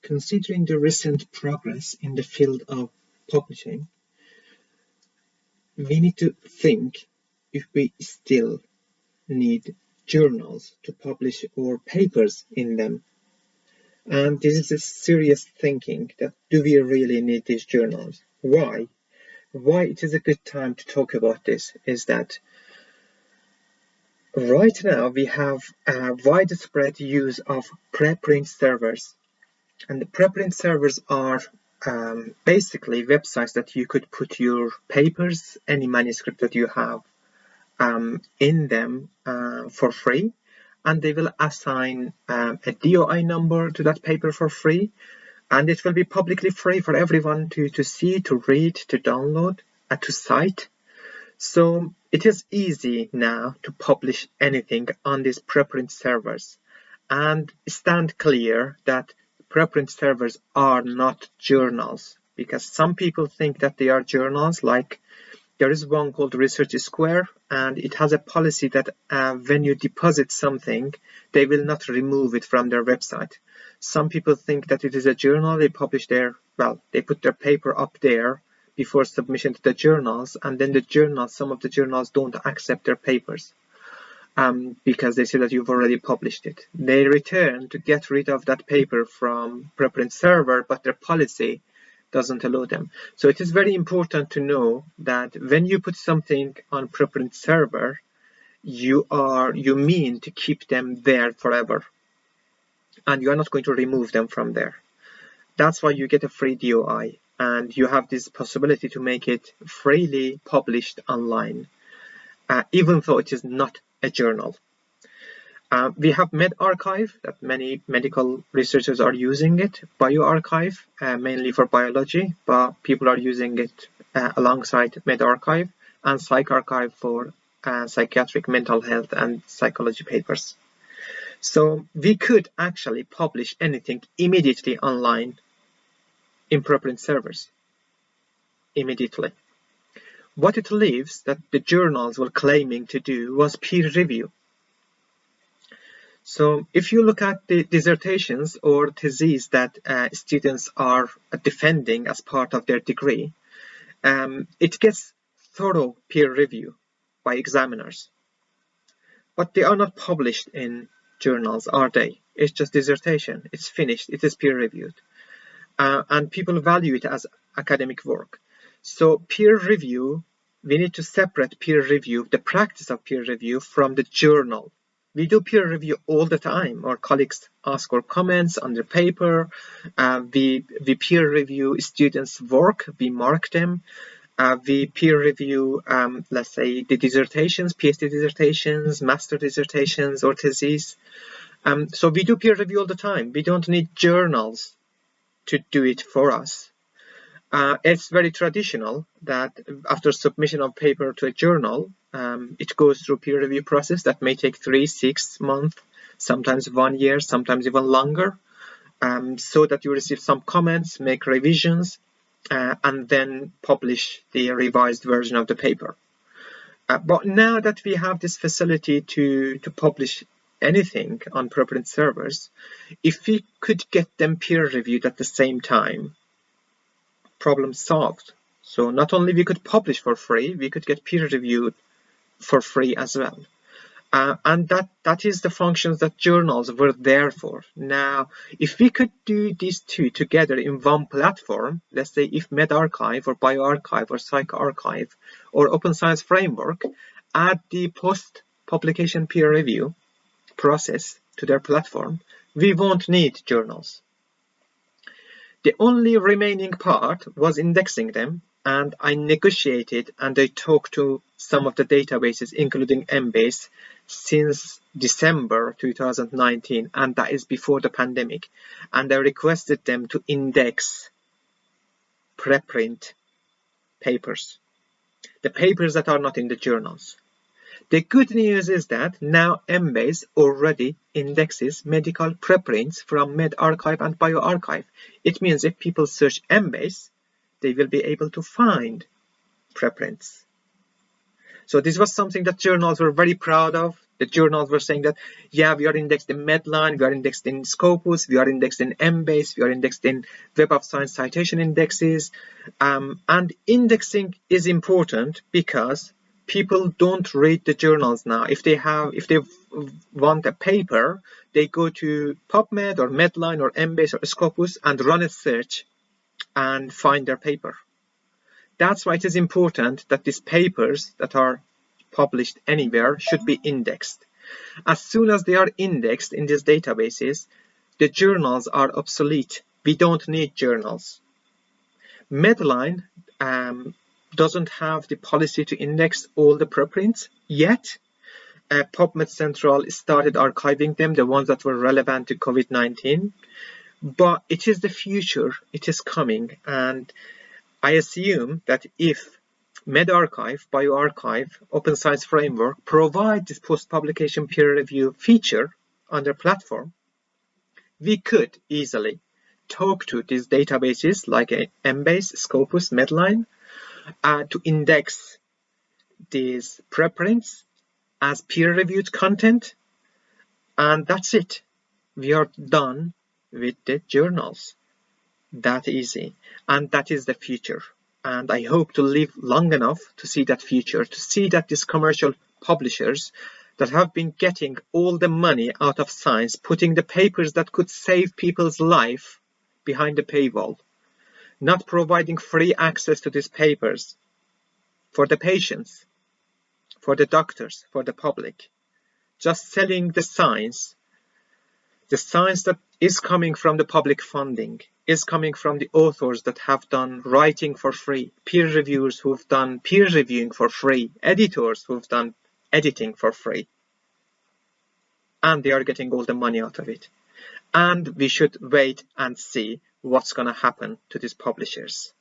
Considering the recent progress in the field of publishing, we need to think if we still need journals to publish our papers in them. And this is a serious thinking that do we really need these journals? Why? Why it is a good time to talk about this is that right now we have a widespread use of preprint servers. And the preprint servers are basically websites that you could put your papers, any manuscript that you have, in them for free, and they will assign a DOI number to that paper for free, and it will be publicly free for everyone to see, to read, to download, and to cite. So it is easy now to publish anything on these preprint servers, and stand clear that preprint servers are not journals, because some people think that they are journals. Like there is one called Research Square, and it has a policy that when you deposit something, they will not remove it from their website. Some people think that it is a journal. They publish they put their paper up there before submission to the journals, and then some of the journals don't accept their papers because they say that you've already published it. They return to get rid of that paper from preprint server, but their policy doesn't allow them. So it is very important to know that when you put something on preprint server, you mean to keep them there forever, and you are not going to remove them from there. That's why you get a free DOI, and you have this possibility to make it freely published online, even though it is not a journal. We have medRxiv, that many medical researchers are using it, bioRxiv, mainly for biology, but people are using it alongside medRxiv, and psychArchive for psychiatric, mental health, and psychology papers. So we could actually publish anything immediately online in preprint servers, immediately. What it leaves that the journals were claiming to do was peer review. So if you look at the dissertations or theses that students are defending as part of their degree, it gets thorough peer review by examiners. But they are not published in journals, are they? It's just dissertation. It's finished. It is peer reviewed. And people value it as academic work. So peer review, we need to separate peer review, the practice of peer review, from the journal. We do peer review all the time. Our colleagues ask for comments on their paper. We peer review students' work. We mark them. We peer review, let's say, the dissertations, PhD dissertations, master dissertations, or theses. So we do peer review all the time. We don't need journals to do it for us. It's very traditional that after submission of paper to a journal, it goes through peer review process that may take 3-6 months, sometimes 1 year, sometimes even longer, so that you receive some comments, make revisions, and then publish the revised version of the paper. But now that we have this facility to publish anything on preprint servers, if we could get them peer reviewed at the same time, problem solved. So not only we could publish for free, we could get peer reviewed for free as well. And that is the functions that journals were there for. Now, if we could do these two together in one platform, let's say if medRxiv or bioRxiv or psychArchive or Open Science Framework add the post-publication peer review process to their platform, we won't need journals. The only remaining part was indexing them, and I negotiated and I talked to some of the databases, including Embase, since December 2019, and that is before the pandemic, and I requested them to index preprint papers, the papers that are not in the journals. The good news is that now Embase already indexes medical preprints from medRxiv and bioRxiv. It means if people search Embase, they will be able to find preprints. So this was something that journals were very proud of. The journals were saying that, yeah, we are indexed in Medline, we are indexed in Scopus, we are indexed in Embase, we are indexed in Web of Science citation indexes. And indexing is important because people don't read the journals now. If they want a paper, they go to PubMed or Medline or Embase or Scopus and run a search and find their paper. That's why it is important that these papers that are published anywhere should be indexed. As soon as they are indexed in these databases, the journals are obsolete. We don't need journals. Medline doesn't have the policy to index all the preprints yet. PubMed Central started archiving them, the ones that were relevant to COVID-19. But it is the future, it is coming, and I assume that if medRxiv, bioRxiv, Open Science Framework provide this post-publication peer review feature on their platform, we could easily talk to these databases like Embase, Scopus, Medline to index these preprints as peer-reviewed content, and that's it. We are done with the journals. That easy, and that is the future. And I hope to live long enough to see that future, to see that these commercial publishers that have been getting all the money out of science, putting the papers that could save people's life behind the paywall, not providing free access to these papers for the patients, for the doctors, for the public, just selling the science that is coming from the public funding, is coming from the authors that have done writing for free, peer reviewers who've done peer reviewing for free, editors who've done editing for free. And they are getting all the money out of it. And we should wait and see what's going to happen to these publishers.